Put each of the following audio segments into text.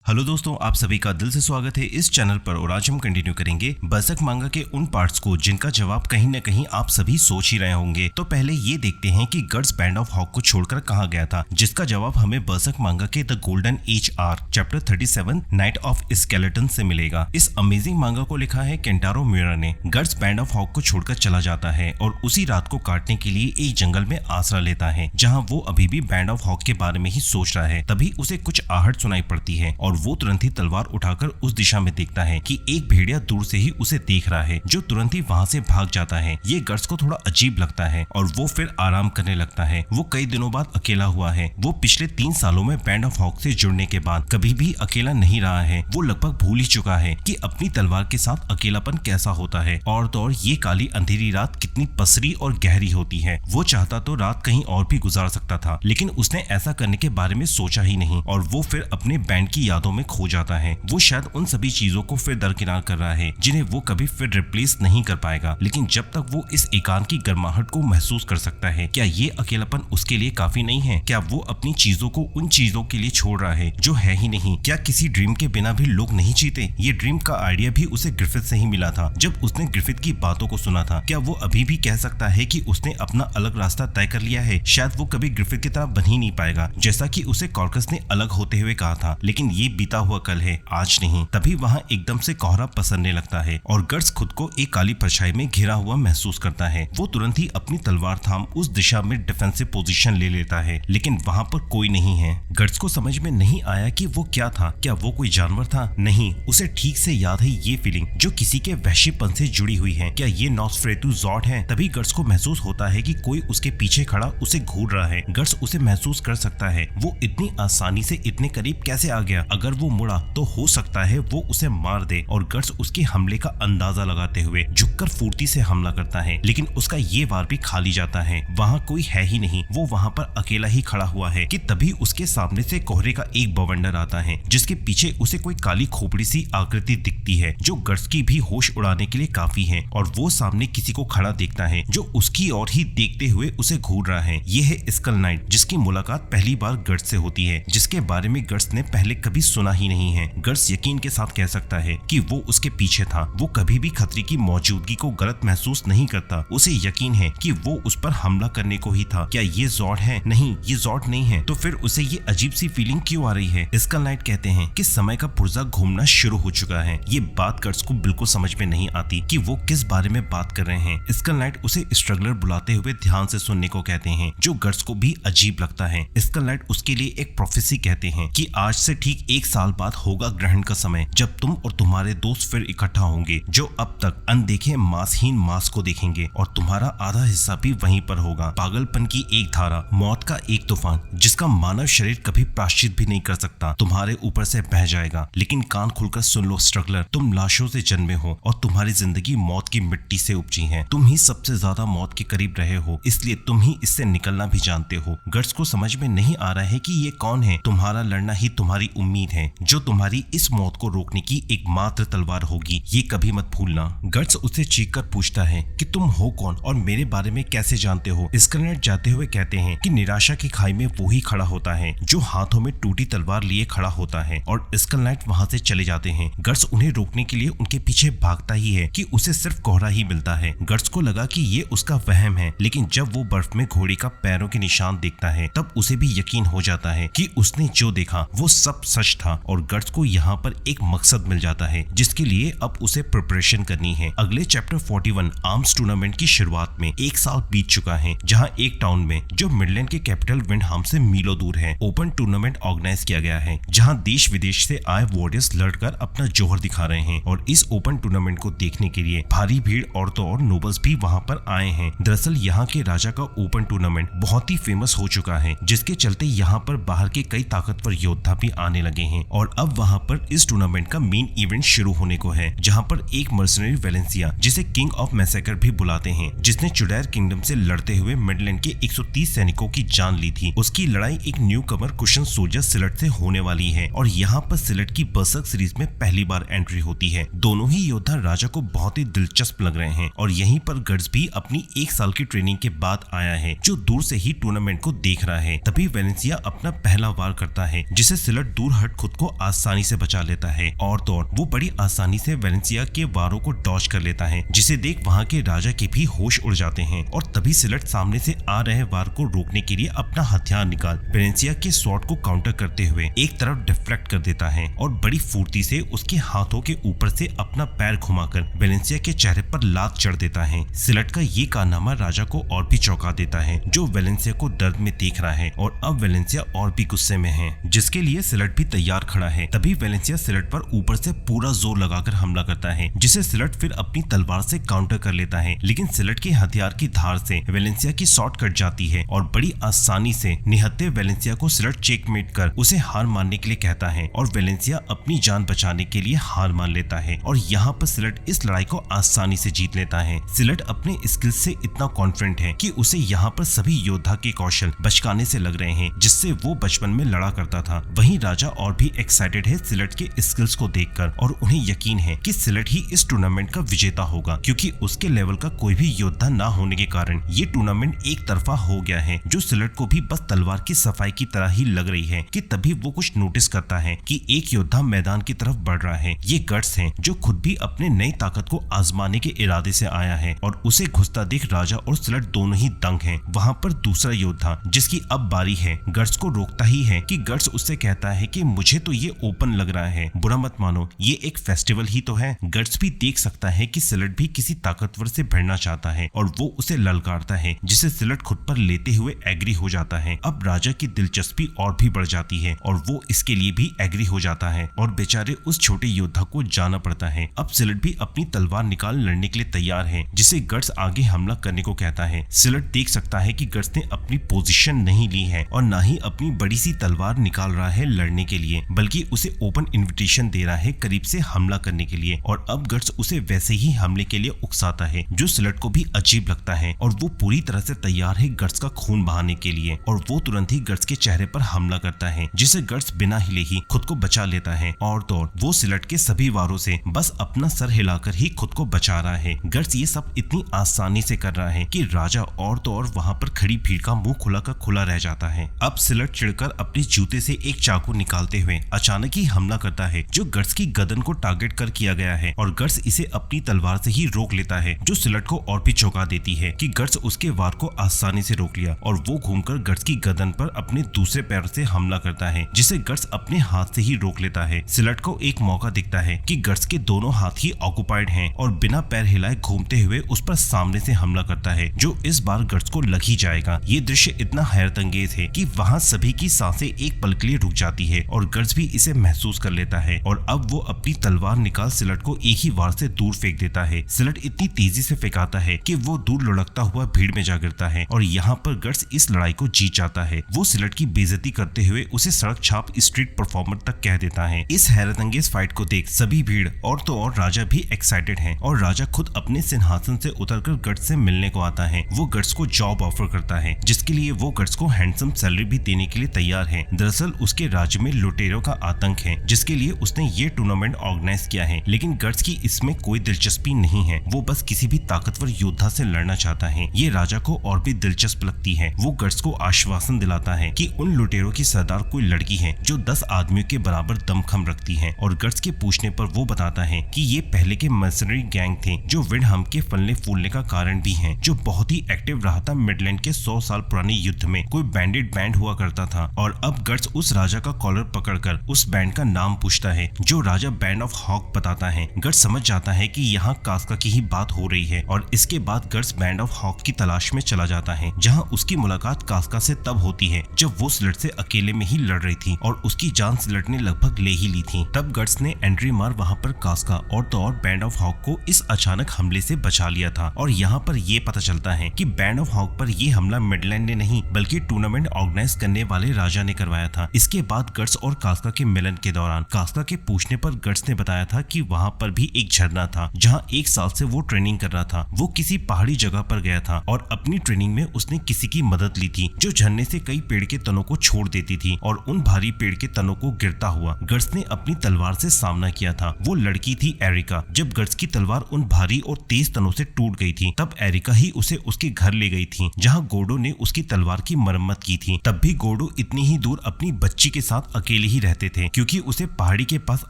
Hello दोस्तों, आप सभी का दिल से स्वागत है इस चैनल पर। और आज हम कंटिन्यू करेंगे बरसक मांगा के उन पार्ट्स को जिनका जवाब कहीं न कहीं आप सभी सोच ही रहे होंगे। तो पहले ये देखते हैं कि गट्स बैंड ऑफ हॉक को छोड़कर कहाँ गया था, जिसका जवाब हमें बरसक मांगा के the golden age arc chapter 37 night of skeleton से मिलेगा। इस अमेजिंग मांगा को लिखा है केंटारो मिउरा ने। गट्स बैंड ऑफ हॉक को छोड़कर चला जाता है और उसी रात को काटने के लिए एक जंगल में आसरा लेता है, जहाँ वो अभी भी बैंड ऑफ हॉक के बारे में ही सोच रहा है। तभी उसे कुछ आहट सुनाई पड़ती है और वो तुरंत ही तलवार उठाकर उस दिशा में देखता है कि एक भेड़िया दूर से ही उसे देख रहा है, जो तुरंत ही वहाँ से भाग जाता है। ये गट्स को थोड़ा अजीब लगता है और वो फिर आराम करने लगता है। वो कई दिनों बाद अकेला हुआ है। वो पिछले 3 सालों में बैंड ऑफ हॉक से जुड़ने के बाद कभी भी अकेला नहीं रहा है। वो लगभग भूल ही चुका है कि अपनी तलवार के साथ अकेलापन कैसा होता है। और तो और ये काली अंधेरी रात कितनी पसरी और गहरी होती है। वो चाहता तो रात कहीं और भी गुजार सकता था, लेकिन उसने ऐसा करने के बारे में सोचा ही नहीं और वो फिर अपने बैंड की यादों में खो जाता है। वो शायद उन सभी चीजों को फिर दरकिनार कर रहा है जिन्हें वो कभी फिर रिप्लेस नहीं कर पाएगा। लेकिन जब तक वो इस एकांत की गर्माहट को महसूस कर सकता है, क्या ये अकेलापन उसके लिए काफी नहीं है? क्या वो अपनी चीजों को उन चीजों के लिए छोड़ रहा है जो है ही नहीं? क्या किसी ड्रीम के बिना भी लोग नहीं जीते? ये ड्रीम का आइडिया भी उसे ग्रिफिथ से ही मिला था जब उसने ग्रिफिथ की बातों को सुना था। क्या वो अभी भी कह सकता है कि उसने अपना अलग रास्ता तय कर लिया है? शायद वो कभी ग्रिफिथ की तरह बन ही नहीं पाएगा, जैसा कि उसे कॉर्कस ने अलग होते हुए कहा था। लेकिन ये बीता हुआ कल है, आज नहीं। तभी वहाँ एकदम से कोहरा पसरने लगता है और गट्स खुद को एक काली परछाई में घिरा हुआ महसूस करता है। वो तुरंत ही अपनी तलवार थाम उस दिशा में डिफेंसिव पोजीशन ले लेता है, लेकिन वहाँ पर कोई नहीं है। गट्स को समझ में नहीं आया कि वो क्या था। क्या वो कोई जानवर था? नहीं, उसे ठीक से याद है ये फीलिंग जो किसी के वहशीपन से जुड़ी हुई है। क्या ये नॉस्फेरेटू ज़ॉर्ड है? तभी गट्स को महसूस होता है कि कोई उसके पीछे खड़ा उसे घूर रहा है। गट्स उसे महसूस कर सकता है। वो इतनी आसानी से इतने करीब कैसे आ गया? अगर वो मुड़ा तो हो सकता है वो उसे मार दे। और गट्स उसके हमले का अंदाजा लगाते हुए झुककर फुर्ती से हमला करता है, लेकिन उसका ये वार भी खाली जाता है। वहाँ कोई है ही नहीं। वो वहाँ पर अकेला ही खड़ा हुआ है कि तभी उसके सामने से कोहरे का एक बवंडर आता है, जिसके पीछे उसे कोई काली खोपड़ी सी आकृति दिखती है जो गट्स की भी होश उड़ाने के लिए काफी है। और वो सामने किसी को खड़ा देखता है जो उसकी ओर ही देखते हुए उसे घूर रहा है। ये है स्कल नाइट, जिसकी मुलाकात पहली बार गट्स से होती है, जिसके बारे में गट्स ने पहले कभी सुना ही नहीं है। गट्स यकीन के साथ कह सकता है कि वो उसके पीछे था। वो कभी भी खतरे की मौजूदगी को गलत महसूस नहीं करता। उसे यकीन है कि वो उस पर हमला करने को ही था। क्या ये ज़ॉर्ड है? नहीं, ये ज़ॉर्ड नहीं है। तो फिर उसे ये अजीब सी फीलिंग क्यों आ रही है? स्कल नाइट कहते हैं कि समय का पुर्जा घूमना शुरू हो चुका है। ये बात गट्स को बिल्कुल समझ में नहीं आती कि वो किस बारे में बात कर रहे हैं। स्कल नाइट उसे स्ट्रगलर बुलाते हुए ध्यान से सुनने को कहते हैं, जो गट्स को भी अजीब लगता है। स्कल नाइट उसके लिए एक प्रोफेसी कहते हैं कि आज से ठीक 1 साल बाद होगा ग्रहण का समय, जब तुम और तुम्हारे दोस्त फिर इकट्ठा होंगे, जो अब तक अनदेखे मांसहीन मांस को देखेंगे और तुम्हारा आधा हिस्सा भी वहीं पर होगा। पागलपन की एक धारा, मौत का एक तूफान, जिसका मानव शरीर कभी प्रायश्चित भी नहीं कर सकता, तुम्हारे ऊपर से बह जाएगा। लेकिन कान खुलकर सुन लो स्ट्रगलर, तुम लाशों से जन्मे हो और तुम्हारी जिंदगी मौत की मिट्टी से उपजी है। तुम ही सबसे ज्यादा मौत के करीब रहे हो, इसलिए तुम ही इससे निकलना भी जानते हो। गट्स को समझ में नहीं आ रहा है कि ये कौन है। तुम्हारा लड़ना ही तुम्हारी उम्मीद है, जो तुम्हारी इस मौत को रोकने की एकमात्र तलवार होगी, ये कभी मत भूलना। गट्स उससे चीख कर पूछता है कि तुम हो कौन और मेरे बारे में कैसे जानते हो? स्कल नाइट जाते हुए कहते हैं कि निराशा की खाई में वो ही खड़ा होता है जो हाथों में टूटी तलवार लिए खड़ा होता है, और स्कल नाइट वहाँ से चले जाते हैं। गट्स उन्हें रोकने के लिए उनके पीछे भागता ही है कि उसे सिर्फ कोहरा ही मिलता है। गट्स को लगा कि ये उसका वहम है, लेकिन जब वो बर्फ में घोड़े का पैरों के निशान देखता है, तब उसे भी यकीन हो जाता है कि उसने जो देखा वो सब सच था। और गट्स को यहाँ पर एक मकसद मिल जाता है, जिसके लिए अब उसे प्रिपरेशन करनी है। अगले चैप्टर 41 आर्म्स टूर्नामेंट की शुरुआत में 1 साल बीत चुका है, जहां एक टाउन में, जो मिडलैंड के कैपिटल विंडहाम से मीलों दूर है, ओपन टूर्नामेंट ऑर्गेनाइज किया गया है, जहां देश विदेश से आए वॉरियर्स लड़कर अपना जोहर दिखा रहे हैं। और इस ओपन टूर्नामेंट को देखने के लिए भारी भीड़ औरतों और नोबल्स भी वहां पर आए हैं। दरअसल यहाँ के राजा का ओपन टूर्नामेंट बहुत ही फेमस हो चुका है, जिसके चलते यहाँ पर बाहर के कई ताकतवर योद्धा भी आने लगे हैं। और अब वहाँ पर इस टूर्नामेंट का मेन इवेंट शुरू होने को है, जहाँ पर एक मर्सनरी वेलेंसिया, जिसे किंग ऑफ मैसेकर भी बुलाते हैं, जिसने चुडैर किंगडम से लड़ते हुए मिडलैंड के 130 सैनिकों की जान ली थी, उसकी लड़ाई एक न्यू कमर कुशन सोल्जर सिलट से होने वाली है। और यहाँ पर सिलट की बरसर्क सीरीज में पहली बार एंट्री होती है। दोनों ही योद्धा राजा को बहुत ही दिलचस्प लग रहे हैं। और यहीं पर गट्स भी अपनी 1 साल की ट्रेनिंग के बाद आया है, जो दूर से ही टूर्नामेंट को देख रहा है। तभी वेलेंसिया अपना पहला वार करता है, जिसे सिलट दूर हट खुद को आसानी से बचा लेता है और तो और वो बड़ी आसानी से वेलेंसिया के वारों को डॉज कर लेता है, जिसे देख वहाँ के राजा के भी होश उड़ जाते हैं और तभी सिलट सामने से आ रहे वार को रोकने के लिए अपना हथियार निकाल वेलेंसिया के शॉट को काउंटर करते हुए एक तरफ डिफ्लेक्ट कर देता है और बड़ी फुर्ती से उसके हाथों के ऊपर से अपना पैर घुमाकर वेलेंसिया के चेहरे पर लात चढ़ देता है। सिलट का ये कारनामा राजा को और भी चौंका देता है, जो वेलेंसिया को दर्द में देख रहा है और अब वेलेंसिया और भी गुस्से में है, जिसके लिए सिलट भी तैयार खड़ा है। तभी वेलेंसिया सिलट पर ऊपर से पूरा जोर लगाकर हमला करता है, जिसे सिलट फिर अपनी तलवार से काउंटर कर लेता है, लेकिन सिलट के हथियार की धार से वेलेंसिया की शॉट कट जाती है और बड़ी आसानी से निहत्थे वेलेंसिया को सिलट चेकमेट कर उसे हार मानने के लिए कहता है और वेलेंसिया अपनी जान बचाने के लिए हार मान लेता है और यहाँ पर सिलट इस लड़ाई को आसानी से जीत लेता है। सिलट अपने स्किल से इतना कॉन्फिडेंट है कि उसे यहाँ पर सभी योद्धा के कौशल बचकाने से लग रहे हैं, जिससे वो बचपन में लड़ा करता था। वहीं राजा और भी एक्साइटेड है सिलट के स्किल्स को देखकर और उन्हें यकीन है कि सिलट ही इस टूर्नामेंट का विजेता होगा, क्योंकि उसके लेवल का कोई भी योद्धा ना होने के कारण ये टूर्नामेंट एक तरफा हो गया है, जो सिलट को भी बस तलवार की सफाई की तरह ही लग रही है कि तभी वो कुछ नोटिस करता है कि एक योद्धा मैदान की तरफ बढ़ रहा है। ये गट्स है जो खुद भी अपने नई ताकत को आजमाने के इरादे से आया है और उसे घुसता देख राजा और सिलट दोनों ही दंग हैं। वहाँ पर दूसरा योद्धा जिसकी अब बारी है गट्स को रोकता ही है कि गट्स उससे कहता है कि मुझे तो ये ओपन लग रहा है, बुरा मत मानो, ये एक फेस्टिवल ही तो है। गट्स भी देख सकता है कि सिलट भी किसी ताकतवर से भिड़ना चाहता है और वो उसे ललकारता है, जिसे सिलट खुद पर लेते हुए एग्री हो जाता है। अब राजा की दिलचस्पी और भी बढ़ जाती है और वो इसके लिए भी एग्री हो जाता है और बेचारे उस छोटे योद्धा को जाना पड़ता है। अब सिलट भी अपनी तलवार निकाल लड़ने के लिए तैयार है, जिसे गट्स आगे हमला करने को कहता है। सिलट देख सकता है कि गट्स ने अपनी पोजीशन नहीं ली है और ना ही अपनी बड़ी सी तलवार निकाल रहा है लड़ने के लिए, बल्कि उसे ओपन इन्विटेशन दे रहा है करीब से हमला करने के लिए। और अब गट्स उसे वैसे ही हमले के लिए उकसाता है, जो सिलट को भी अजीब लगता है और वो पूरी तरह से तैयार है गट्स का खून बहाने के लिए और वो तुरंत ही गट्स के चेहरे पर हमला करता है, जिसे गट्स बिना हिले ही खुद को बचा लेता है और तो और वो सिलट के सभी वारों से बस अपना सर हिलाकर ही खुद को बचा रहा है। गट्स ये सब इतनी आसानी से कर रहा है कि राजा और तो और वहाँ पर खड़ी भीड़ का मुंह खुला का खुला रह जाता है। अब सिलट चिढ़कर अपने जूते से एक चाकू निकालते हुए अचानक ही हमला करता है, जो गट्स की गर्दन को टारगेट कर किया गया है और गट्स इसे अपनी तलवार से ही रोक लेता है, जो सिलट को और भी चौंका देती है कि गट्स उसके वार को आसानी से रोक लिया और वो घूमकर गट्स की गर्दन पर अपने दूसरे पैर से हमला करता है, जिसे गट्स अपने हाथ से ही रोक लेता है। सिलट को एक मौका दिखता है कि गट्स के दोनों हाथ ही ऑक्युपाइड हैं और बिना पैर हिलाए घूमते हुए उस पर सामने से हमला करता है, जो इस बार गट्स को लग ही जाएगा। ये दृश्य इतना हैरतअंगेज है कि वहाँ सभी की सांसें एक पल के लिए रुक जाती है और गट्स भी इसे महसूस कर लेता है और अब वो अपनी तलवार निकाल सिलट को एक ही वार से दूर फेंक देता है। सिलट इतनी तेजी से फेंकाता है कि वो दूर लुढ़कता हुआ भीड़ में जा गिरता है और यहाँ पर गट्स इस लड़ाई को जीत जाता है। वो सिलट की बेइज्जती करते हुए उसे सड़क छाप स्ट्रीट परफॉर्मर तक कह देता है। इस हैरतअंगेज फाइट को देख सभी भीड़ और तो और राजा भी एक्साइटेड हैं और राजा खुद अपने सिंहासन से उतरकर गट्स से मिलने को आता है। वो गट्स को जॉब ऑफर करता है, जिसके लिए वो गट्स को हैंडसम सैलरी भी देने के लिए तैयार है। दरअसल उसके राज्य में लुटेरों का आतंक है, जिसके लिए उसने ये टूर्नामेंट ऑर्गेनाइज किया है, लेकिन गट्स की इसमें कोई दिलचस्पी नहीं है। वो बस किसी भी ताकतवर योद्धा से लड़ना चाहता है। ये राजा को और भी दिलचस्प लगती है। वो गट्स को आश्वासन दिलाता है कि उन लुटेरों की सरदार कोई लड़की है जो 10 आदमियों के बराबर दमखम रखती है और गट्स के पूछने पर वो बताता है कि ये पहले के मर्सनरी गैंग थे, जो विंडहम के फलने फूलने का कारण भी हैं, जो बहुत ही एक्टिव रहा था मिडलैंड के 100 साल पुराने युद्ध में। कोई बैंडेड बैंड हुआ करता था और अब गट्स उस राजा का कॉलर पकड़कर उस बैंड का नाम पूछता है, जो राजा बैंड ऑफ हॉक बताता है। गट्स समझ जाता है कि यहाँ कास्का की ही बात हो रही है और इसके बाद गट्स बैंड ऑफ हॉक की तलाश में चला जाता है, जहाँ उसकी मुलाकात कास्का से तब होती है जब वो सिलट से अकेले में ही लड़ रही थी और उसकी जान सिलट ने लगभग ले ही ली थी। तब गट्स ने एंट्री मार वहाँ पर कास्का और तो और बैंड ऑफ हॉक को इस अचानक हमले से बचा लिया था और यहाँ पर ये पता चलता है कि बैंड ऑफ हॉक पर ये हमला मिडलैंड ने नहीं बल्कि टूर्नामेंट ऑर्गेनाइज करने वाले राजा ने करवाया था। इसके बाद गट्स और कास्का के मिलन के दौरान कास्का के पूछने पर गट्स ने बताया था कि वहाँ पर भी एक झरना था, जहाँ 1 साल से वो ट्रेनिंग कर रहा था। वो किसी पहाड़ी जगह पर गया था और अपनी ट्रेनिंग में उसने किसी की मदद ली थी, जो झरने से कई पेड़ के तनों को छोड़ देती थी और उन भारी पेड़ के तनों को गिरता हुआ गट्स ने अपनी तलवार से सामना किया था। वो लड़की थी एरिका। जब गट्स की तलवार उन भारी और तेज तनों से टूट गई थी, तब एरिका ही उसे उसके घर ले गई थी, जहाँ गोडो ने उसकी तलवार की मरम्मत की थी। तब भी गोडो इतनी ही दूर अपनी बच्ची के साथ अकेली ही रहते थे क्योंकि उसे पहाड़ी के पास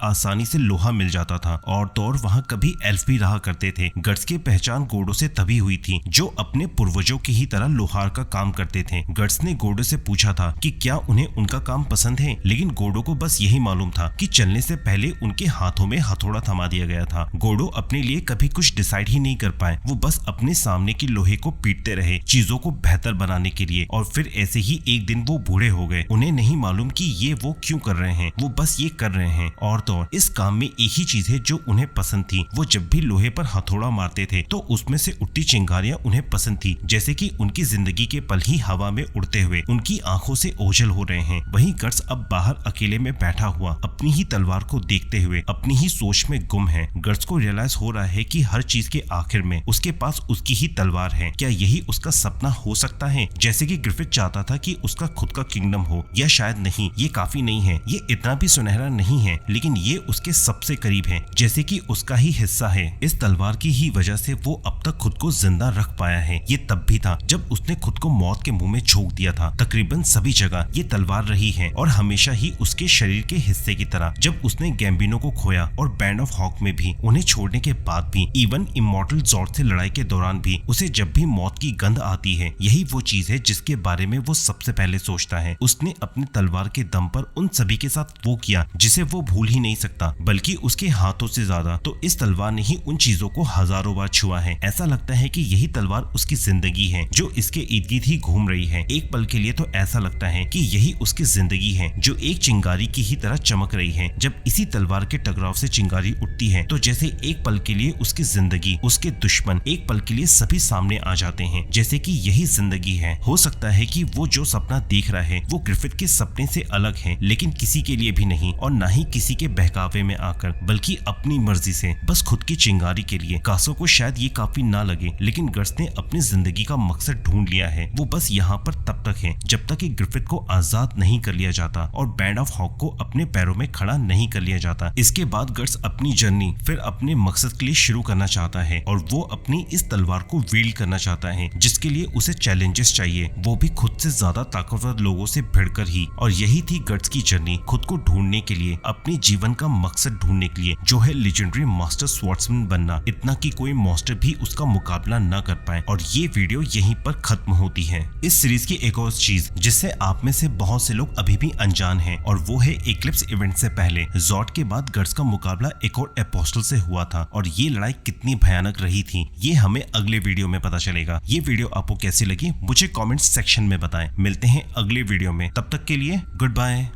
आसानी से लोहा मिल जाता था और तो और वहाँ कभी एल्फ भी रहा करते थे। गट्स की पहचान गोडो से तभी हुई थी जो अपने पूर्वजों की ही तरह लोहार का काम करते थे। गट्स ने गोडो से पूछा था कि क्या उन्हें उनका काम पसंद है, लेकिन गोडो को बस यही मालूम था कि चलने से पहले उनके हाथों में हथौड़ा थमा दिया गया था। गोडो अपने लिए कभी कुछ डिसाइड ही नहीं कर पाए। वो बस अपने सामने की लोहे को पीटते रहे चीजों को बेहतर बनाने के लिए और फिर ऐसे ही एक दिन वो बूढ़े हो गए। उन्हें नहीं मालूम कि ये वो क्यों कर रहे हैं, वो बस ये कर रहे हैं। और तो और इस काम में एक ही चीज है जो उन्हें पसंद थी। वो जब भी लोहे पर हथौड़ा मारते थे तो उसमें से उठती चिंगारियां उन्हें पसंद थी, जैसे कि उनकी जिंदगी के पल ही हवा में उड़ते हुए उनकी आंखों से ओझल हो रहे हैं। वहीं गट्स अब बाहर अकेले में बैठा हुआ अपनी ही तलवार को देखते हुए अपनी ही सोच में गुम है। गट्स को रियलाइज हो रहा है कि हर चीज के आखिर में उसके पास उसकी ही तलवार है। क्या यही उसका सपना हो सकता है, जैसे कि ग्रिफिथ चाहता था कि उसका खुद का किंगडम हो? या शायद नहीं, ये काफी नहीं है, ये इतना भी सुनहरा नहीं है, लेकिन ये उसके सबसे करीब है, जैसे कि उसका ही हिस्सा है। इस तलवार की ही वजह से वो अब तक खुद को जिंदा रख पाया है। ये तब भी था जब उसने खुद को मौत के मुंह में झोंक दिया था। तकरीबन सभी जगह ये तलवार रही है और हमेशा ही उसके शरीर के हिस्से की तरह। जब उसने गैम्बिनो को खोया और बैंड ऑफ हॉक में भी उन्हें छोड़ने के बाद भी, इवन इमॉर्टल जॉर्ड से लड़ाई के दौरान भी, उसे जब भी मौत की गंध आती है, यही वो चीज है जिसके बारे में वो सबसे पहले सोचता है। उसने अपनी तलवार के दम पर उन सभी के साथ वो किया जिसे वो भूल ही नहीं सकता, बल्कि उसके हाथों से ज्यादा तो इस तलवार ने ही उन चीजों को हजारों बार छुआ है। ऐसा लगता है कि यही तलवार उसकी जिंदगी है जो इसके इर्द गिर्द ही घूम रही है। एक पल के लिए तो ऐसा लगता है कि यही उसकी जिंदगी है जो एक चिंगारी की ही तरह चमक रही है। जब इसी तलवार के टकराव से चिंगारी उठती है तो जैसे एक पल के लिए उसकी जिंदगी, उसके दुश्मन एक पल के लिए सभी सामने आ जाते हैं, जैसे कि यही जिंदगी है। हो सकता है कि वो जो सपना देख रहा है वो ग्रिफिथ के सपने से अलग है, लेकिन किसी के लिए भी नहीं और ना ही किसी के बहकावे में आकर, बल्कि अपनी मर्जी से, बस खुद की चिंगारी के लिए। कासो को शायद ये काफी ना लगे, लेकिन गट्स ने अपनी जिंदगी का मकसद ढूंढ लिया है। वो बस यहाँ पर तब तक है जब तक कि ग्रिफिथ को आजाद नहीं कर लिया जाता और बैंड ऑफ हॉक को अपने पैरों में खड़ा नहीं कर लिया जाता। इसके बाद गट्स अपनी जर्नी फिर अपने मकसद के लिए शुरू करना चाहता है और वो अपनी इस तलवार को वील्ड करना चाहता है, जिसके लिए उसे चैलेंजेस चाहिए, वो भी खुद से ज्यादा ताकतवर लोगों से भिड़कर ही। और यही थी गट्स की जर्नी, खुद को ढूंढने के लिए, अपने जीवन का मकसद ढूंढने के लिए, जो है लेजेंडरी मास्टर स्वॉर्ड्समैन बनना, इतना कि कोई मास्टर भी उसका मुकाबला न कर पाए। और ये वीडियो यहीं पर खत्म होती है। इस सीरीज की एक और चीज जिससे आप में से बहुत से लोग अभी भी अनजान हैं, और वो है एक्लिप्स इवेंट से पहले जॉर्ड के बाद गट्स का मुकाबला एक और एपोस्टल से हुआ था, और ये लड़ाई कितनी भयानक रही थी ये हमें अगले वीडियो में पता चलेगा। ये वीडियो आपको कैसी लगी मुझे कमेंट सेक्शन में बताएं। मिलते हैं अगले वीडियो में, तब तक के लिए गुड बाय।